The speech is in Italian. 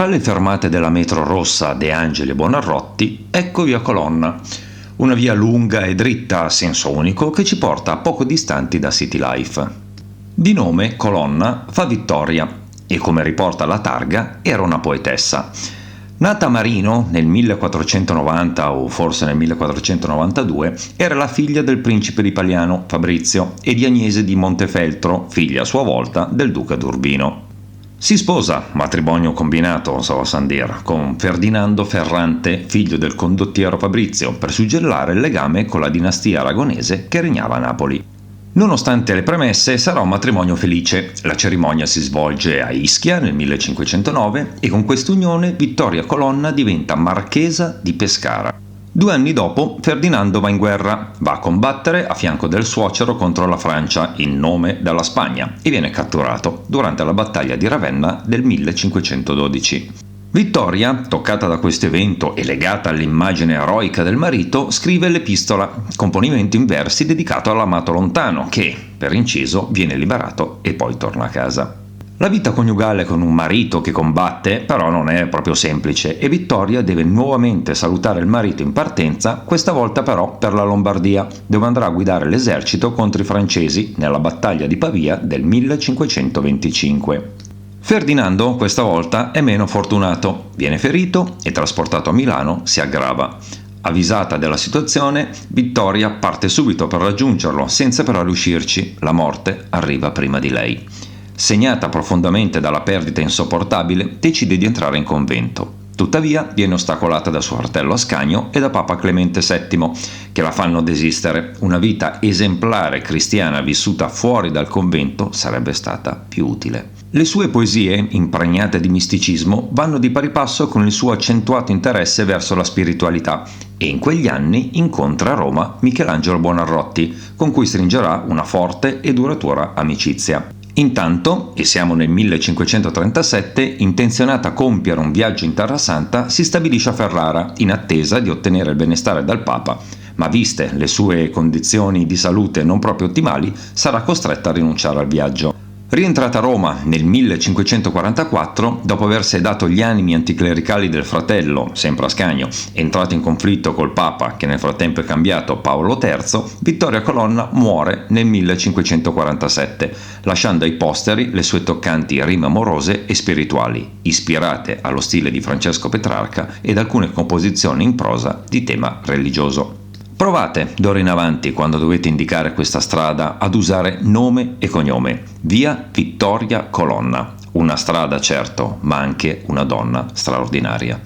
Tra le fermate della metro rossa De Angeli e Buonarroti, ecco via Colonna, una via lunga e dritta a senso unico che ci porta a poco distanti da City Life. Di nome Colonna fa Vittoria e, come riporta la targa, era una poetessa. Nata a Marino nel 1490 o forse nel 1492, era la figlia del principe di Paliano, Fabrizio, e di Agnese di Montefeltro, figlia a sua volta del duca d'Urbino. Si sposa, matrimonio combinato, so Sandir, con Ferdinando Ferrante, figlio del condottiero Fabrizio, per suggellare il legame con la dinastia aragonese che regnava a Napoli. Nonostante le premesse, sarà un matrimonio felice. La cerimonia si svolge a Ischia nel 1509 e con quest'unione Vittoria Colonna diventa marchesa di Pescara. 2 anni dopo Ferdinando va in guerra, va a combattere a fianco del suocero contro la Francia in nome della Spagna e viene catturato durante la battaglia di Ravenna del 1512. Vittoria, toccata da questo evento e legata all'immagine eroica del marito, scrive l'Epistola, componimento in versi dedicato all'amato lontano che, per inciso, viene liberato e poi torna a casa. La vita coniugale con un marito che combatte però non è proprio semplice e Vittoria deve nuovamente salutare il marito in partenza, questa volta però per la Lombardia, dove andrà a guidare l'esercito contro i francesi nella battaglia di Pavia del 1525. Ferdinando questa volta è meno fortunato, viene ferito e trasportato a Milano, si aggrava. Avvisata della situazione, Vittoria parte subito per raggiungerlo, senza però riuscirci, la morte arriva prima di lei. Segnata profondamente dalla perdita insopportabile, decide di entrare in convento. Tuttavia viene ostacolata da suo fratello Ascanio e da Papa Clemente VII, che la fanno desistere. Una vita esemplare cristiana vissuta fuori dal convento sarebbe stata più utile. Le sue poesie, impregnate di misticismo, vanno di pari passo con il suo accentuato interesse verso la spiritualità e in quegli anni incontra a Roma Michelangelo Buonarroti, con cui stringerà una forte e duratura amicizia. Intanto, e siamo nel 1537, intenzionata a compiere un viaggio in Terra Santa, si stabilisce a Ferrara in attesa di ottenere il benestare dal Papa, ma viste le sue condizioni di salute non proprio ottimali, sarà costretta a rinunciare al viaggio. Rientrata a Roma nel 1544, dopo aver sedato gli animi anticlericali del fratello, sempre Ascanio, entrato in conflitto col Papa, che nel frattempo è cambiato, Paolo III, Vittoria Colonna muore nel 1547, lasciando ai posteri le sue toccanti rime amorose e spirituali, ispirate allo stile di Francesco Petrarca ed alcune composizioni in prosa di tema religioso. Provate d'ora in avanti, quando dovete indicare questa strada, ad usare nome e cognome. Via Vittoria Colonna. Una strada certo, ma anche una donna straordinaria.